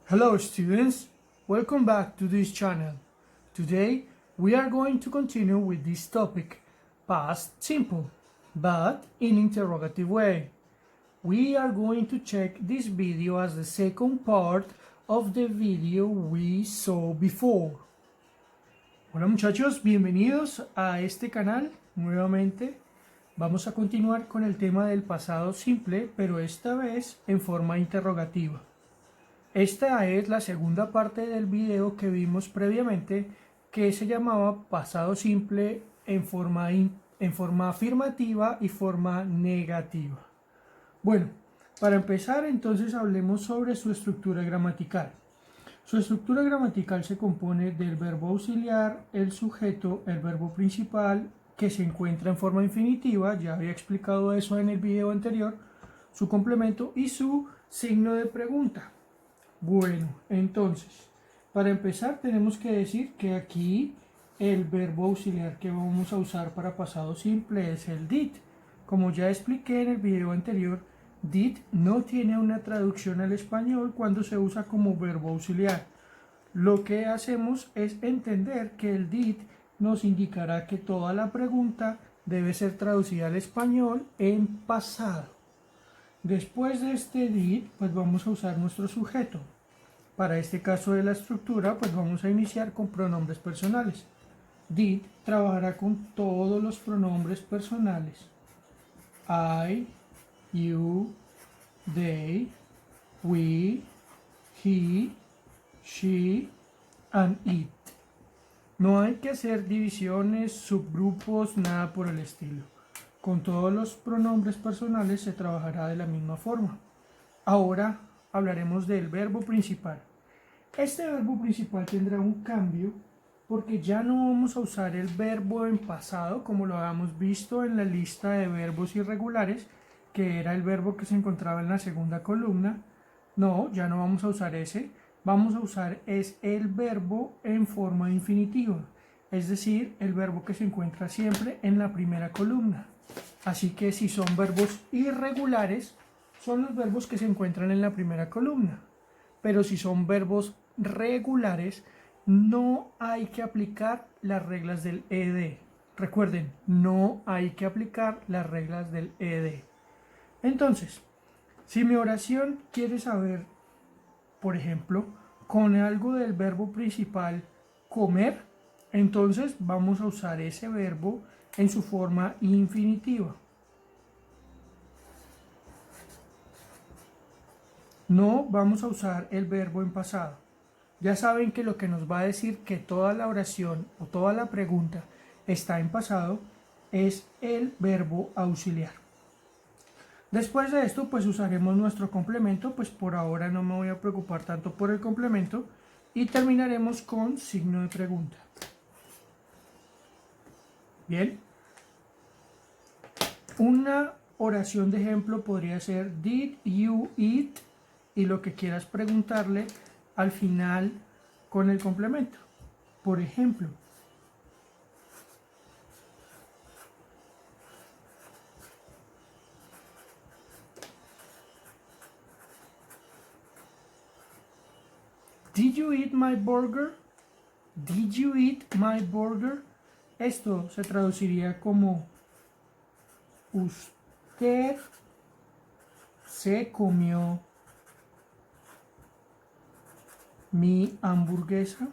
Hello students, welcome back to this channel. Today we are going to continue with this topic, past simple, but in interrogative way. We are going to check this video as the second part of the video we saw before. Hola muchachos, bienvenidos a este canal nuevamente. Vamos a continuar con el tema del pasado simple, pero esta vez en forma interrogativa. Esta es la segunda parte del video que vimos previamente, que se llamaba pasado simple en forma afirmativa y forma negativa. Bueno, para empezar entonces hablemos sobre su estructura gramatical. Su estructura gramatical se compone del verbo auxiliar, el sujeto, el verbo principal, que se encuentra en forma infinitiva, ya había explicado eso en el video anterior, su complemento y su signo de pregunta. Bueno, entonces, para empezar tenemos que decir que aquí el verbo auxiliar que vamos a usar para pasado simple es el did. Como ya expliqué en el video anterior, did no tiene una traducción al español cuando se usa como verbo auxiliar. Lo que hacemos es entender que el did nos indicará que toda la pregunta debe ser traducida al español en pasado. Después de este did, pues vamos a usar nuestro sujeto. Para este caso de la estructura, pues vamos a iniciar con pronombres personales. Did trabajará con todos los pronombres personales. I, you, they, we, he, she, and it. No hay que hacer divisiones, subgrupos, nada por el estilo. Con todos los pronombres personales se trabajará de la misma forma. Ahora hablaremos del verbo principal. Este verbo principal tendrá un cambio porque ya no vamos a usar el verbo en pasado como lo habíamos visto en la lista de verbos irregulares, que era el verbo que se encontraba en la segunda columna. No, ya no vamos a usar ese. Vamos a usar es el verbo en forma infinitiva, es decir, el verbo que se encuentra siempre en la primera columna. Así que si son verbos irregulares, son los verbos que se encuentran en la primera columna. Pero si son verbos regulares, no hay que aplicar las reglas del ed. Recuerden, no hay que aplicar las reglas del ed. Entonces, si mi oración quiere saber, por ejemplo, con algo del verbo principal comer, entonces vamos a usar ese verbo en su forma infinitiva. No vamos a usar el verbo en pasado. Ya saben que lo que nos va a decir que toda la oración o toda la pregunta está en pasado es el verbo auxiliar. Después de esto, pues usaremos nuestro complemento, pues por ahora no me voy a preocupar tanto por el complemento y terminaremos con signo de pregunta. Bien. Una oración de ejemplo podría ser Did you eat? Y lo que quieras preguntarle al final con el complemento. Por ejemplo, Did you eat my burger? Did you eat my burger? Esto se traduciría como ¿usted se comió mi hamburguesa?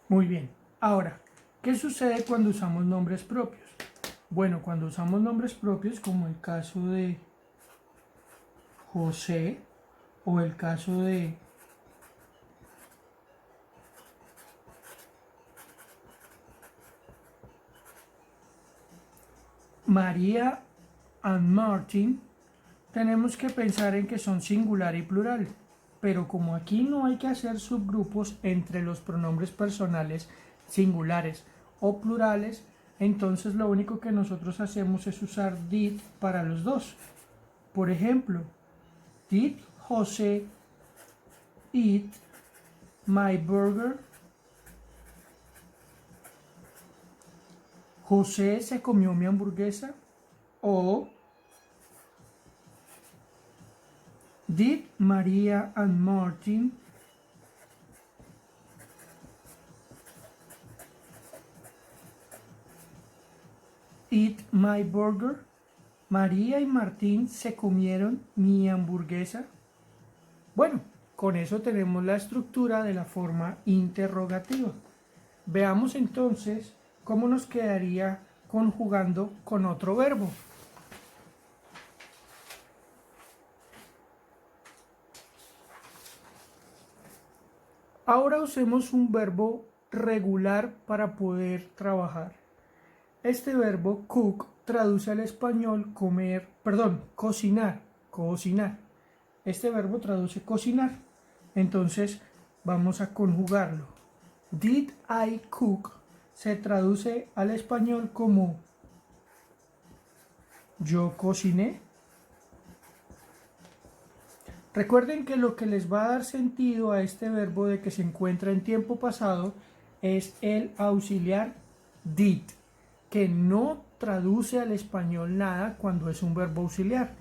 Muy bien. Ahora, ¿qué sucede cuando usamos nombres propios? Bueno, cuando usamos nombres propios, como el caso de José o el caso de María and Martin, tenemos que pensar en que son singular y plural. Pero como aquí no hay que hacer subgrupos entre los pronombres personales singulares o plurales, entonces lo único que nosotros hacemos es usar did para los dos. Por ejemplo, did José eat my burger? ¿José se comió mi hamburguesa? O Did Maria and Martin eat my burger? ¿María y Martín se comieron mi hamburguesa? Bueno, con eso tenemos la estructura de la forma interrogativa. Veamos entonces cómo nos quedaría conjugando con otro verbo. Ahora usemos un verbo regular para poder trabajar. Este verbo cook traduce al español cocinar. Este verbo traduce cocinar. Entonces vamos a conjugarlo. Did I cook se traduce al español como yo cociné. Recuerden que lo que les va a dar sentido a este verbo de que se encuentra en tiempo pasado es el auxiliar did, que no traduce al español nada cuando es un verbo auxiliar,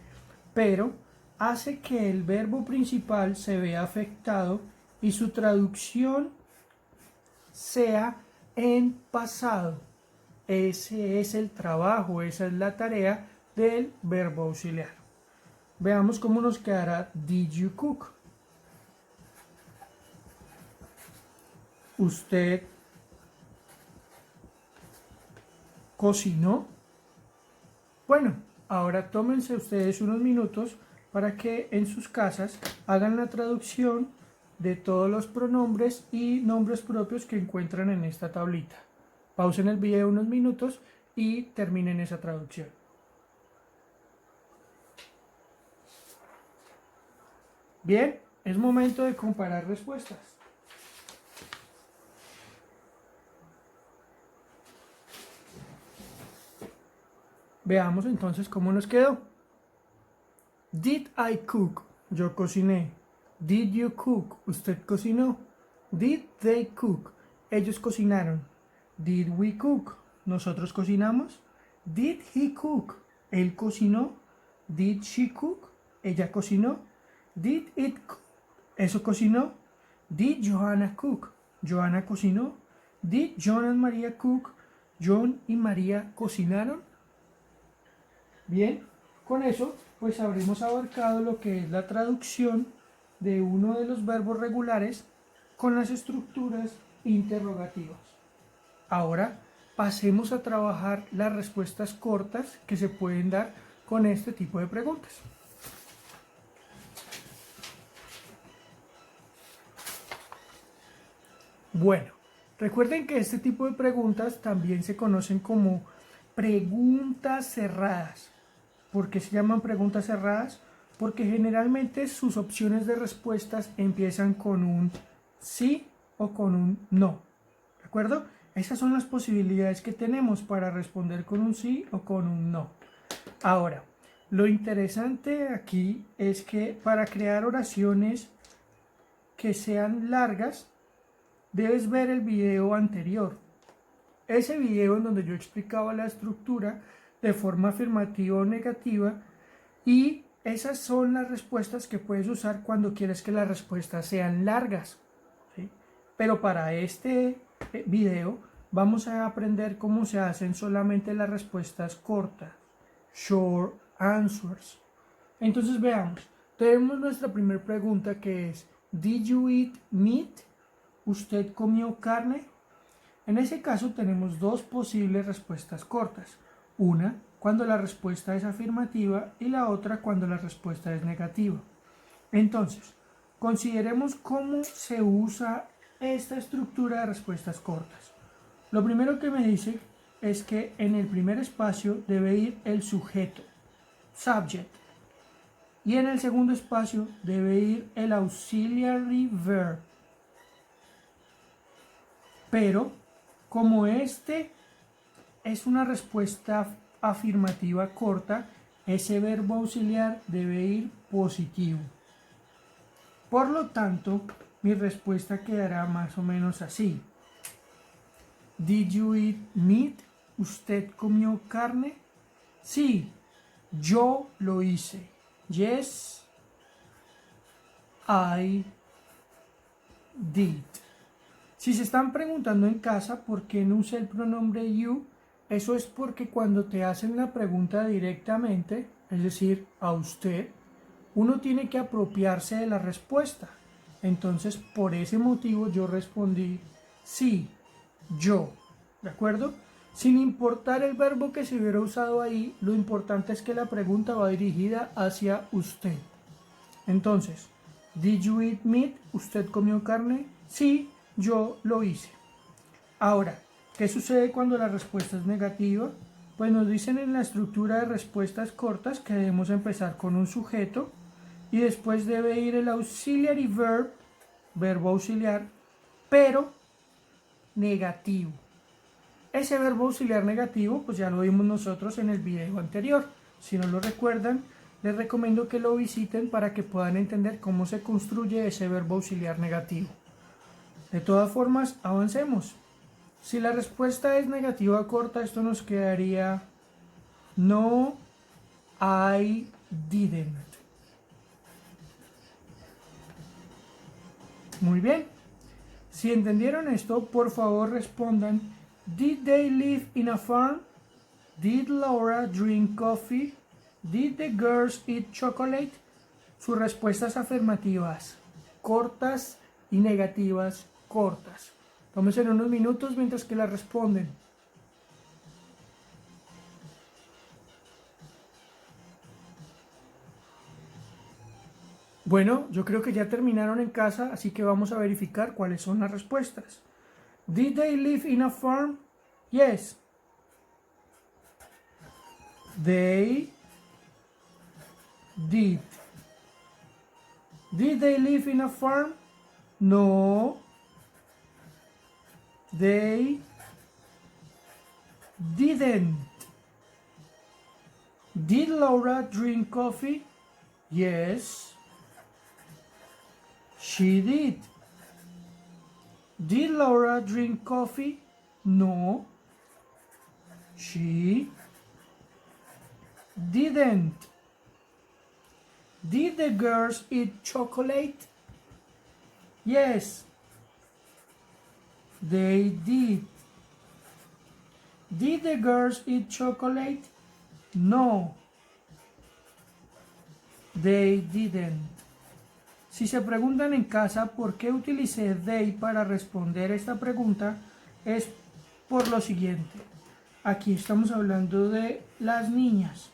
pero hace que el verbo principal se vea afectado y su traducción sea en pasado. Ese es el trabajo, esa es la tarea del verbo auxiliar. Veamos cómo nos quedará did you cook. ¿Usted cocinó? Bueno, ahora tómense ustedes unos minutos para que en sus casas hagan la traducción de todos los pronombres y nombres propios que encuentran en esta tablita. Pausen el video unos minutos y terminen esa traducción. Bien, es momento de comparar respuestas. Veamos entonces cómo nos quedó. Did I cook? Yo cociné. Did you cook? Usted cocinó. Did they cook? Ellos cocinaron. Did we cook? Nosotros cocinamos. Did he cook? Él cocinó. Did she cook? Ella cocinó. Did it cook? Eso cocinó. Did Johanna cook? Johanna cocinó. Did John and Maria cook? John y María cocinaron. Bien, con eso pues habremos abarcado lo que es la traducción de uno de los verbos regulares con las estructuras interrogativas. Ahora pasemos a trabajar las respuestas cortas que se pueden dar con este tipo de preguntas. Bueno, recuerden que este tipo de preguntas también se conocen como preguntas cerradas. ¿Por qué se llaman preguntas cerradas? Porque generalmente sus opciones de respuestas empiezan con un sí o con un no. ¿De acuerdo? Esas son las posibilidades que tenemos para responder con un sí o con un no. Ahora, lo interesante aquí es que para crear oraciones que sean largas, debes ver el video anterior. Ese video en donde yo explicaba la estructura de forma afirmativa o negativa, y esas son las respuestas que puedes usar cuando quieres que las respuestas sean largas, ¿sí? Pero para este video vamos a aprender cómo se hacen solamente las respuestas cortas, short answers. Entonces veamos, tenemos nuestra primera pregunta que es ¿Did you eat meat? ¿Usted comió carne? En ese caso tenemos dos posibles respuestas cortas. Una cuando la respuesta es afirmativa y la otra cuando la respuesta es negativa. Entonces, consideremos cómo se usa esta estructura de respuestas cortas. Lo primero que me dice es que en el primer espacio debe ir el sujeto, subject, y en el segundo espacio debe ir el auxiliary verb. Pero como este es una respuesta afirmativa corta, ese verbo auxiliar debe ir positivo. Por lo tanto, mi respuesta quedará más o menos así. Did you eat meat? ¿Usted comió carne? Sí, yo lo hice. Yes, I did. Si se están preguntando en casa por qué no usé el pronombre you, eso es porque cuando te hacen la pregunta directamente, es decir, a usted, uno tiene que apropiarse de la respuesta. Entonces, por ese motivo yo respondí sí, yo, ¿de acuerdo? Sin importar el verbo que se hubiera usado ahí, lo importante es que la pregunta va dirigida hacia usted. Entonces, ¿did you eat meat? ¿Usted comió carne? Sí, yo lo hice. Ahora, ¿qué sucede cuando la respuesta es negativa? Pues nos dicen en la estructura de respuestas cortas que debemos empezar con un sujeto y después debe ir el auxiliary verb, verbo auxiliar, pero negativo. Ese verbo auxiliar negativo, pues ya lo vimos nosotros en el video anterior. Si no lo recuerdan, les recomiendo que lo visiten para que puedan entender cómo se construye ese verbo auxiliar negativo. De todas formas, avancemos. Si la respuesta es negativa corta, esto nos quedaría no, I didn't. Muy bien. Si entendieron esto, por favor respondan: Did they live in a farm? Did Laura drink coffee? Did the girls eat chocolate? Sus respuestas afirmativas, cortas y negativas, cortas. Tómense en unos minutos mientras que la responden. Bueno, yo creo que ya terminaron en casa, así que vamos a verificar cuáles son las respuestas. Did they live in a farm? Yes. They did. Did they live in a farm? No. They didn't. Did Laura drink coffee? Yes. She did. Did Laura drink coffee? No. She didn't. Did the girls eat chocolate? Yes. They did. Did the girls eat chocolate? No. They didn't. Si se preguntan en casa por qué utilicé they para responder esta pregunta, es por lo siguiente. Aquí estamos hablando de las niñas.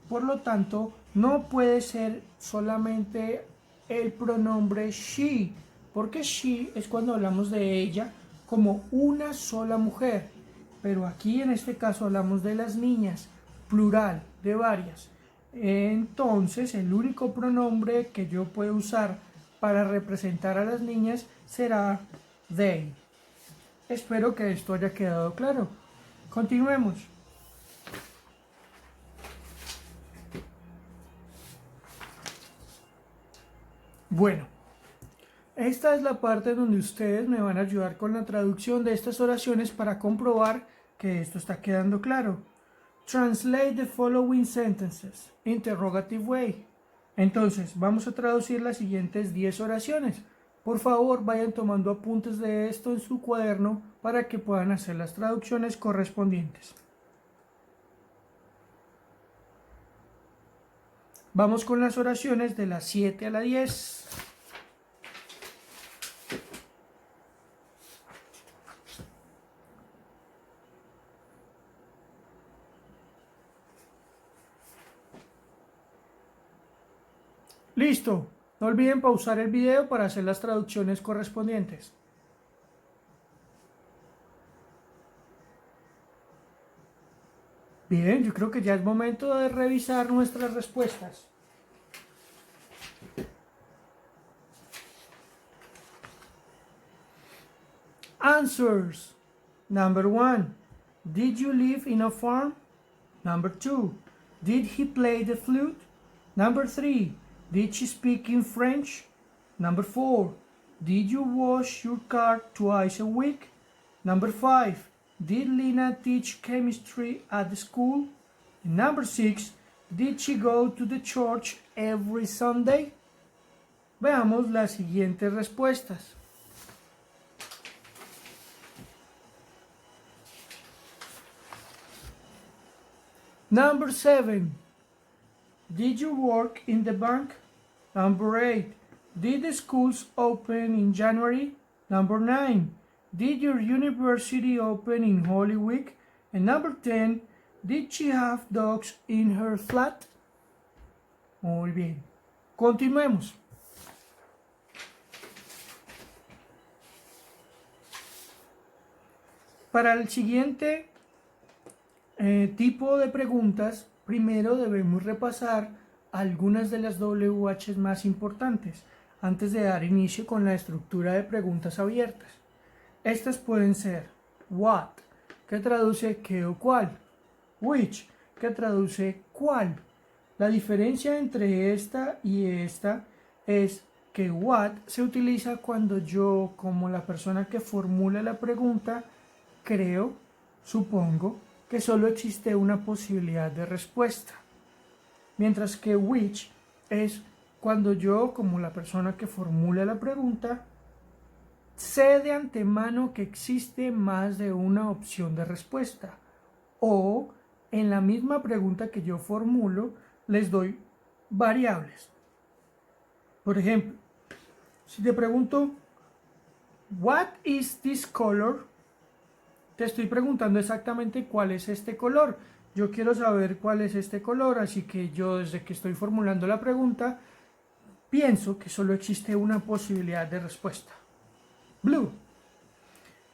Por lo tanto, no puede ser solamente el pronombre she, porque she es cuando hablamos de ella como una sola mujer. Pero aquí en este caso hablamos de las niñas, plural, de varias. Entonces, el único pronombre que yo puedo usar para representar a las niñas será they. Espero que esto haya quedado claro. Continuemos. Bueno, esta es la parte donde ustedes me van a ayudar con la traducción de estas oraciones para comprobar que esto está quedando claro. Translate the following sentences. Interrogative way. Entonces, vamos a traducir las siguientes 10 oraciones. Por favor, vayan tomando apuntes de esto en su cuaderno para que puedan hacer las traducciones correspondientes. Vamos con las oraciones de las 7 a la 10. Listo. No olviden pausar el video para hacer las traducciones correspondientes. Bien, yo creo que ya es momento de revisar nuestras respuestas. Answers. Number 1. Did you live in a farm? Number 2. Did he play the flute? Number 3. Did she speak in French? Number 4. Did you wash your car twice a week? Number 5. Did Lina teach chemistry at the school? Number 6. Did she go to the church every Sunday? Veamos las siguientes respuestas. Number 7. Did you work in the bank? Number 8. Did the schools open in January? Number 9. Did your university open in Holy Week? And number 10. Did she have dogs in her flat? Muy bien. Continuemos. Para el siguiente tipo de preguntas, primero debemos repasar algunas de las WH más importantes antes de dar inicio con la estructura de preguntas abiertas. Estas pueden ser what, que traduce qué o cuál, which, que traduce cuál. La diferencia entre esta y esta es que what se utiliza cuando yo, como la persona que formula la pregunta, creo, supongo, que solo existe una posibilidad de respuesta. Mientras que which es cuando yo, como la persona que formula la pregunta, sé de antemano que existe más de una opción de respuesta. O en la misma pregunta que yo formulo, les doy variables. Por ejemplo, si te pregunto, what is this color? Te estoy preguntando exactamente cuál es este color. Yo quiero saber cuál es este color, así que yo desde que estoy formulando la pregunta, pienso que solo existe una posibilidad de respuesta. Blue.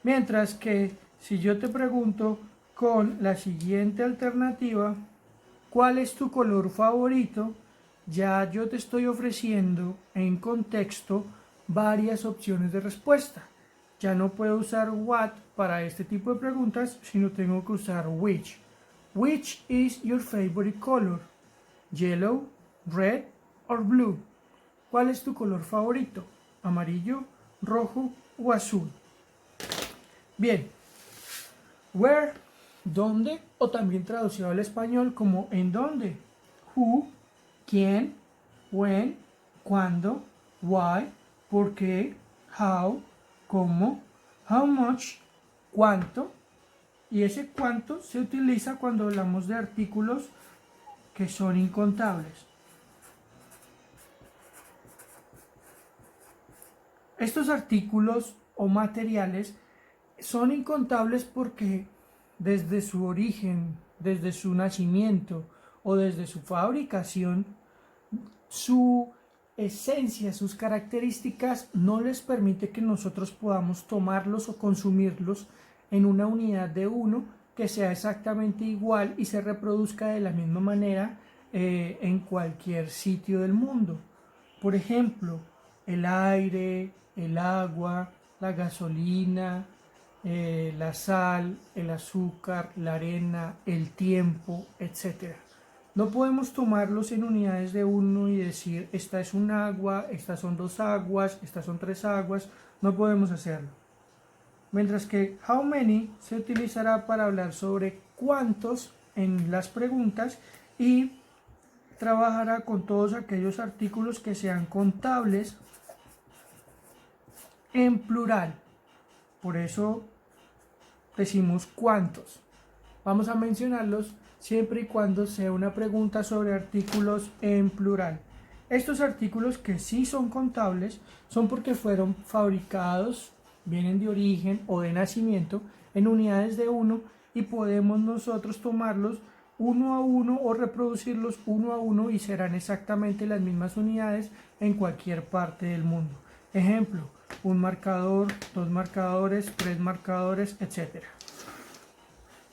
Mientras que si yo te pregunto con la siguiente alternativa, ¿cuál es tu color favorito? Ya yo te estoy ofreciendo en contexto varias opciones de respuesta. Ya no puedo usar what para este tipo de preguntas, sino tengo que usar which. Which is your favorite color? Yellow, red or blue? ¿Cuál es tu color favorito? ¿Amarillo, rojo o azul? Bien. Where, ¿dónde? O también traducido al español como ¿en dónde? Who, ¿quién? When, ¿cuándo? Why, ¿por qué? How, ¿cómo? How much, ¿cuánto? Y ese cuánto se utiliza cuando hablamos de artículos que son incontables. Estos artículos o materiales son incontables porque desde su origen, desde su nacimiento o desde su fabricación, su esencia, sus características no les permite que nosotros podamos tomarlos o consumirlos en una unidad de uno que sea exactamente igual y se reproduzca de la misma manera en cualquier sitio del mundo. Por ejemplo, el aire, el agua, la gasolina, la sal, el azúcar, la arena, el tiempo, etc. No podemos tomarlos en unidades de uno y decir, esta es un agua, estas son dos aguas, estas son tres aguas. No podemos hacerlo. Mientras que how many se utilizará para hablar sobre cuántos en las preguntas y trabajará con todos aquellos artículos que sean contables en plural. Por eso decimos cuántos. Vamos a mencionarlos siempre y cuando sea una pregunta sobre artículos en plural. Estos artículos que sí son contables son porque fueron fabricados, vienen de origen o de nacimiento en unidades de uno y podemos nosotros tomarlos uno a uno o reproducirlos uno a uno y serán exactamente las mismas unidades en cualquier parte del mundo. Ejemplo, un marcador, dos marcadores, tres marcadores, etc.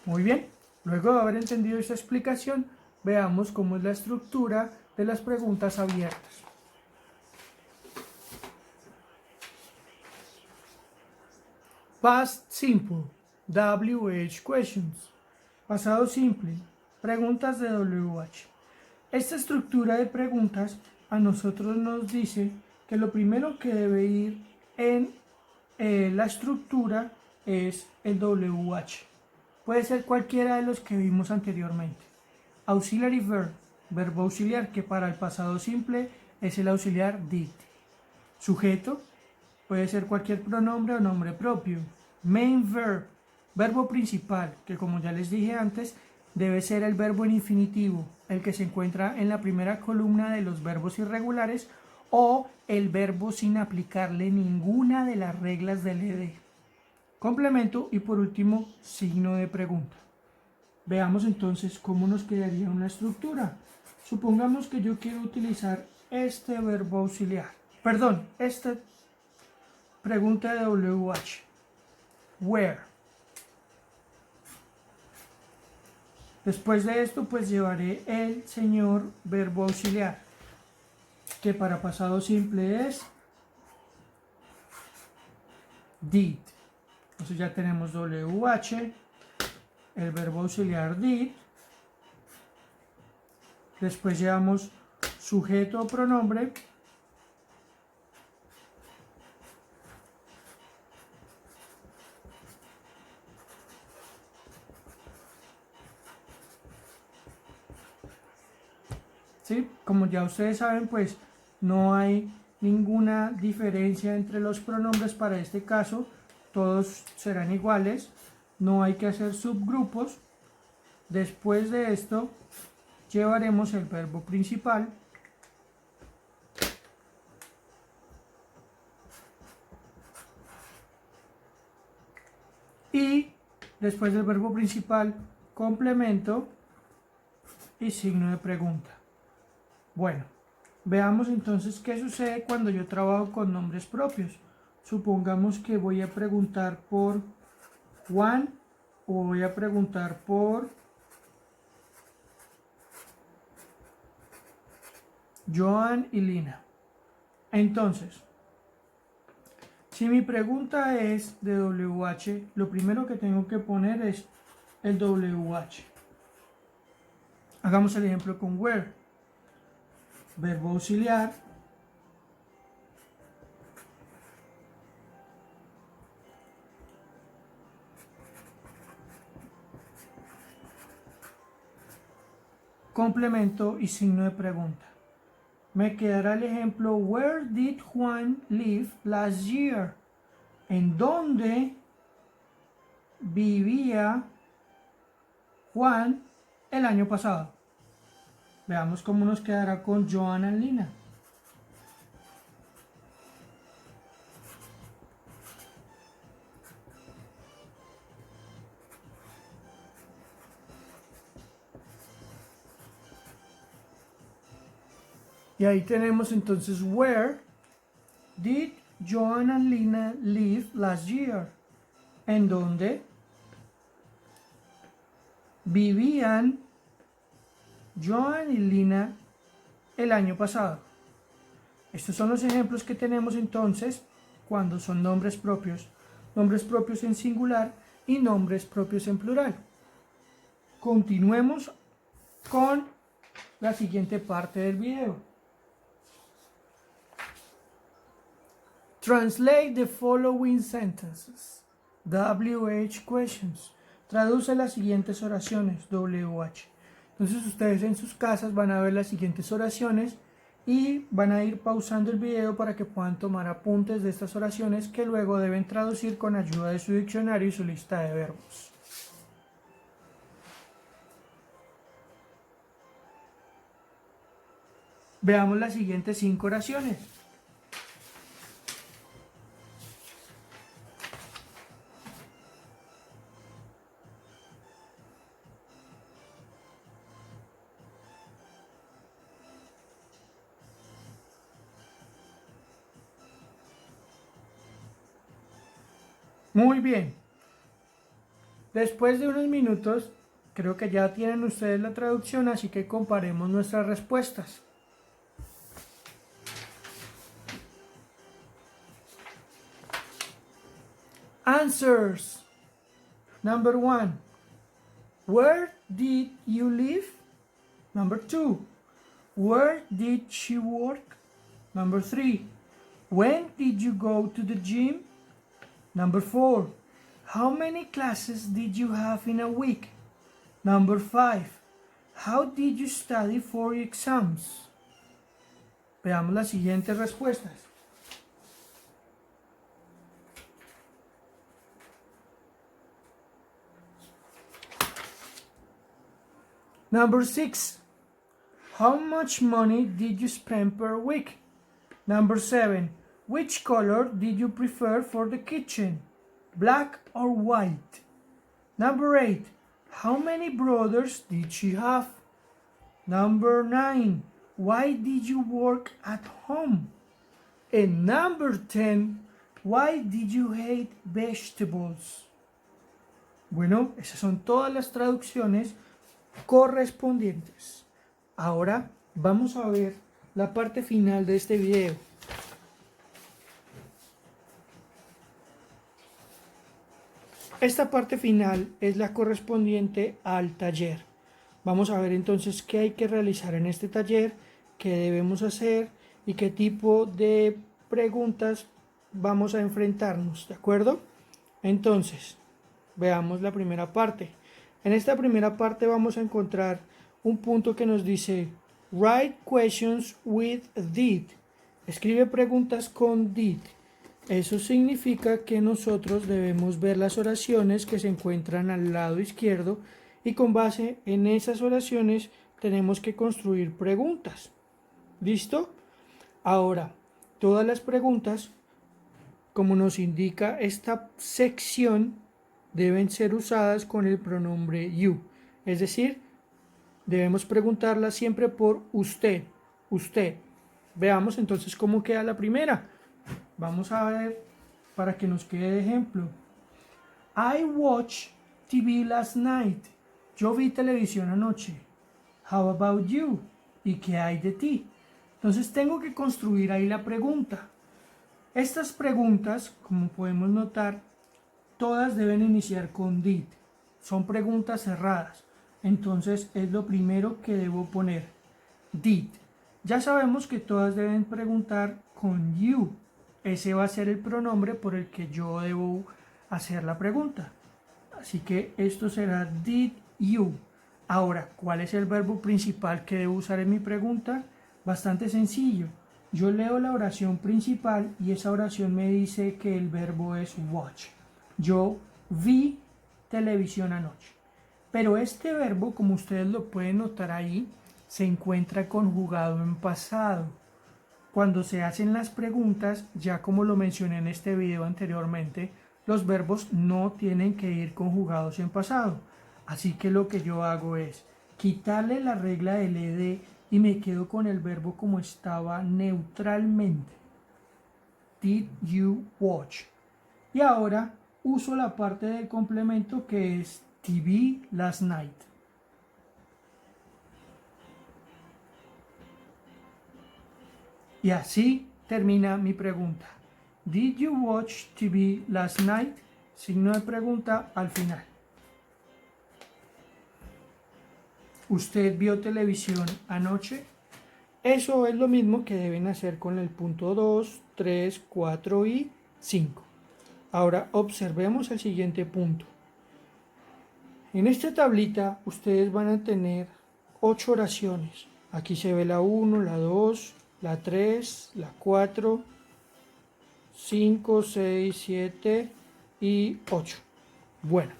Muy bien, luego de haber entendido esta explicación, veamos cómo es la estructura de las preguntas abiertas. Past Simple, WH Questions. Pasado simple, preguntas de WH. Esta estructura de preguntas a nosotros nos dice que lo primero que debe ir en la estructura es el WH. Puede ser cualquiera de los que vimos anteriormente. Auxiliary verb, verbo auxiliar, que para el pasado simple es el auxiliar did. Sujeto puede ser cualquier pronombre o nombre propio. Main verb, verbo principal, que como ya les dije antes, debe ser el verbo en infinitivo, el que se encuentra en la primera columna de los verbos irregulares o el verbo sin aplicarle ninguna de las reglas del ED. Complemento y por último, signo de pregunta. Veamos entonces cómo nos quedaría una estructura. Supongamos que yo quiero utilizar este verbo auxiliar. Perdón, esta pregunta de WH. Where. Después de esto, pues llevaré el señor verbo auxiliar, que para pasado simple es did. Entonces ya tenemos WH, el verbo auxiliar did. Después llevamos sujeto o pronombre. ¿Sí? Como ya ustedes saben, pues no hay ninguna diferencia entre los pronombres para este caso. Todos serán iguales. No hay que hacer subgrupos. Después de esto, llevaremos el verbo principal. Y después del verbo principal, complemento y signo de pregunta. Bueno, veamos entonces qué sucede cuando yo trabajo con nombres propios. Supongamos que voy a preguntar por Juan o voy a preguntar por Joan y Lina. Entonces, si mi pregunta es de WH, lo primero que tengo que poner es el WH. Hagamos el ejemplo con where. Verbo auxiliar. Complemento y signo de pregunta. Me quedará el ejemplo, where did Juan live last year? ¿En dónde vivía Juan el año pasado? Veamos cómo nos quedará con Joana y Lina. Y ahí tenemos entonces, where did Joan and Lina live last year? ¿En dónde vivían Joan y Lina el año pasado? Estos son los ejemplos que tenemos entonces cuando son nombres propios en singular y nombres propios en plural. Continuemos con la siguiente parte del video. Translate the following sentences. WH questions. Traduce las siguientes oraciones. WH. Entonces ustedes en sus casas van a ver las siguientes oraciones y van a ir pausando el video para que puedan tomar apuntes de estas oraciones que luego deben traducir con ayuda de su diccionario y su lista de verbos. Veamos las siguientes 5 oraciones. Muy bien. Después de unos minutos, creo que ya tienen ustedes la traducción, así que comparemos nuestras respuestas. Answers. Number 1. Where did you live? Number 2. Where did she work? Number 3. When did you go to the gym? Number 4. How many classes did you have in a week? Number 5. How did you study for exams? Veamos las siguientes respuestas. Number 6. How much money did you spend per week? Number 7. Which color did you prefer for the kitchen? Black or white? Number 8. How many brothers did she have? Number 9. Why did you work at home? And number 10. Why did you hate vegetables? Bueno, esas son todas las traducciones correspondientes. Ahora vamos a ver la parte final de este video. Esta parte final es la correspondiente al taller. Vamos a ver entonces qué hay que realizar en este taller, qué debemos hacer y qué tipo de preguntas vamos a enfrentarnos, ¿de acuerdo? Entonces, veamos la primera parte. En esta primera parte vamos a encontrar un punto que nos dice Write questions with did. Escribe preguntas con did. Eso significa que nosotros debemos ver las oraciones que se encuentran al lado izquierdo y con base en esas oraciones tenemos que construir preguntas. ¿Listo? Ahora, todas las preguntas, como nos indica esta sección, deben ser usadas con el pronombre you. Es decir, debemos preguntarlas siempre por usted, usted. Veamos entonces cómo queda la primera. Vamos a ver para que nos quede de ejemplo. I watched TV last night. Yo vi televisión anoche. How about you? ¿Y qué hay de ti? Entonces tengo que construir ahí la pregunta. Estas preguntas, como podemos notar, todas deben iniciar con did. Son preguntas cerradas. Entonces es lo primero que debo poner. Did. Ya sabemos que todas deben preguntar con you. Ese va a ser el pronombre por el que yo debo hacer la pregunta. Así que esto será did you. Ahora, ¿cuál es el verbo principal que debo usar en mi pregunta? Bastante sencillo. Yo leo la oración principal y esa oración me dice que el verbo es watch. Yo vi televisión anoche. Pero este verbo, como ustedes lo pueden notar ahí, se encuentra conjugado en pasado. Cuando se hacen las preguntas, ya como lo mencioné en este video anteriormente, los verbos no tienen que ir conjugados en pasado. Así que lo que yo hago es quitarle la regla del ed y me quedo con el verbo como estaba neutralmente. Did you watch? Y ahora uso la parte del complemento que es TV last night. Y así termina mi pregunta. Did you watch TV last night? Signo de pregunta al final. ¿Usted vio televisión anoche? Eso es lo mismo que deben hacer con el punto 2, 3, 4 y 5. Ahora observemos el siguiente punto. En esta tablita ustedes van a tener 8 oraciones. Aquí se ve la 1, la 2, la 3, la 4, 5, 6, 7 y 8. Bueno,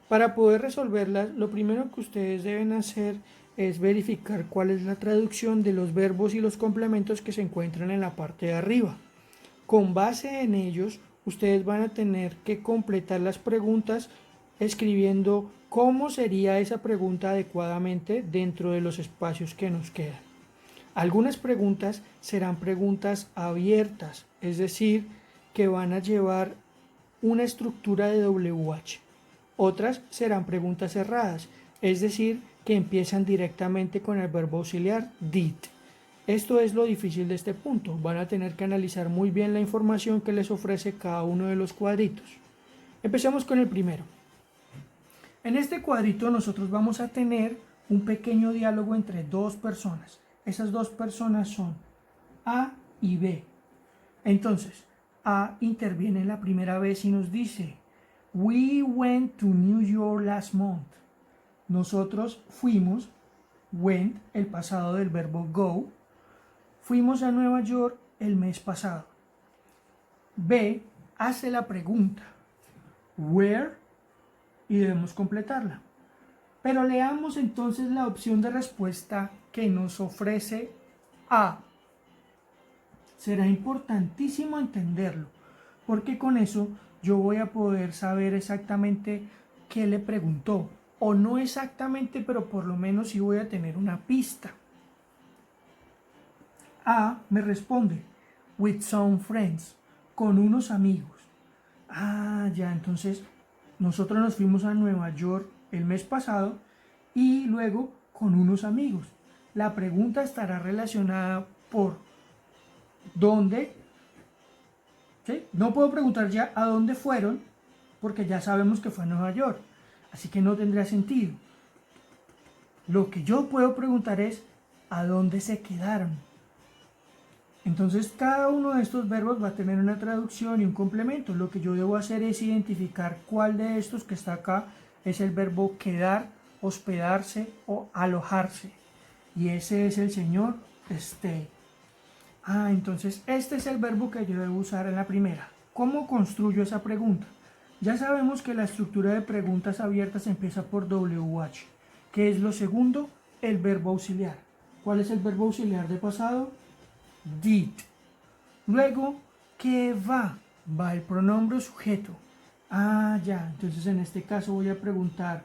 para poder resolverlas, lo primero que ustedes deben hacer es verificar cuál es la traducción de los verbos y los complementos que se encuentran en la parte de arriba. Con base en ellos, ustedes van a tener que completar las preguntas escribiendo cómo sería esa pregunta adecuadamente dentro de los espacios que nos quedan. Algunas preguntas serán preguntas abiertas, es decir, que van a llevar una estructura de WH. Otras serán preguntas cerradas, es decir, que empiezan directamente con el verbo auxiliar did. Esto es lo difícil de este punto. Van a tener que analizar muy bien la información que les ofrece cada uno de los cuadritos. Empecemos con el primero. En este cuadrito nosotros vamos a tener un pequeño diálogo entre dos personas. Esas dos personas son A y B. Entonces, A interviene la primera vez y nos dice, We went to New York last month. Nosotros fuimos, went, el pasado del verbo go, fuimos a Nueva York el mes pasado. B hace la pregunta, where, y debemos completarla. Pero leamos entonces la opción de respuesta que nos ofrece A. Será importantísimo entenderlo, porque con eso yo voy a poder saber exactamente qué le preguntó. O no exactamente, pero por lo menos sí voy a tener una pista. A me responde, with some friends, con unos amigos. Ah, ya, entonces nosotros nos fuimos a Nueva York el mes pasado y luego con unos amigos. La pregunta estará relacionada por dónde. ¿Sí? No puedo preguntar ya a dónde fueron porque ya sabemos que fue a Nueva York. Así que no tendría sentido. Lo que yo puedo preguntar es a dónde se quedaron. Entonces cada uno de estos verbos va a tener una traducción y un complemento. Lo que yo debo hacer es identificar cuál de estos que está acá es el verbo quedar, hospedarse o alojarse. Y ese es el señor stay. Entonces este es el verbo que yo debo usar en la primera. ¿Cómo construyo esa pregunta? Ya sabemos que la estructura de preguntas abiertas empieza por WH. ¿Qué es lo segundo? El verbo auxiliar. ¿Cuál es el verbo auxiliar de pasado? Did. Luego, ¿qué va? Va el pronombre sujeto. Ya. Entonces en este caso voy a preguntar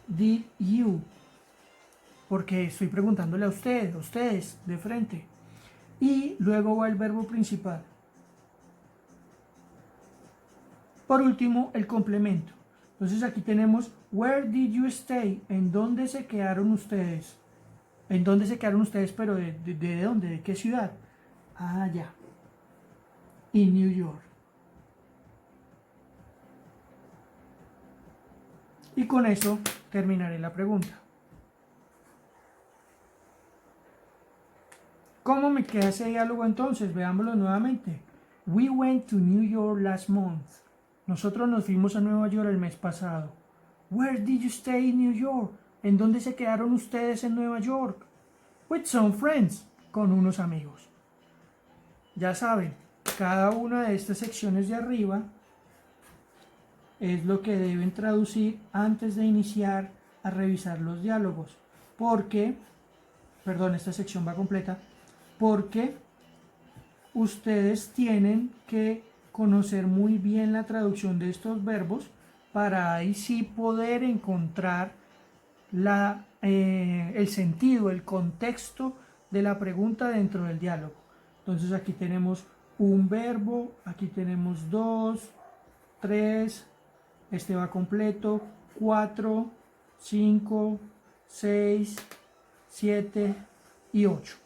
did you, porque estoy preguntándole a ustedes de frente. Y luego va el verbo principal. Por último, el complemento. Entonces aquí tenemos where did you stay? ¿En dónde se quedaron ustedes? ¿En dónde se quedaron ustedes? Pero ¿de dónde? ¿De qué ciudad? Ya. En New York. Y con eso terminaré la pregunta. ¿Cómo me queda ese diálogo entonces? Veámoslo nuevamente. We went to New York last month. Nosotros nos fuimos a Nueva York el mes pasado. Where did you stay in New York? ¿En dónde se quedaron ustedes en Nueva York? With some friends. Con unos amigos. Ya saben, cada una de estas secciones de arriba es lo que deben traducir antes de iniciar a revisar los diálogos. Esta sección va completa, porque ustedes tienen que conocer muy bien la traducción de estos verbos para ahí sí poder encontrar el sentido, el contexto de la pregunta dentro del diálogo. Entonces aquí tenemos un verbo, aquí tenemos 2, 3, este va completo, 4, 5, 6, 7 y 8.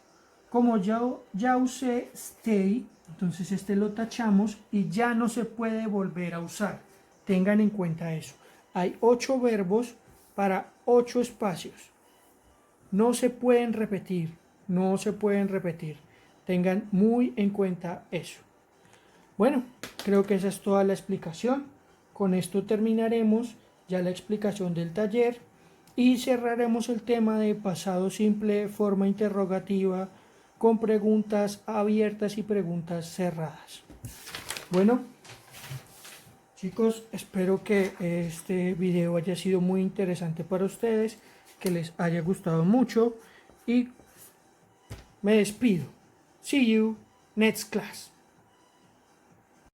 Como ya usé stay, entonces este lo tachamos y ya no se puede volver a usar. Tengan en cuenta eso. Hay 8 verbos para 8 espacios. No se pueden repetir, no se pueden repetir. Tengan muy en cuenta eso. Bueno, creo que esa es toda la explicación. Con esto terminaremos ya la explicación del taller y cerraremos el tema de pasado simple, forma interrogativa, con preguntas abiertas y preguntas cerradas. Bueno, chicos, espero que este video haya sido muy interesante para ustedes, que les haya gustado mucho y me despido. See you next class.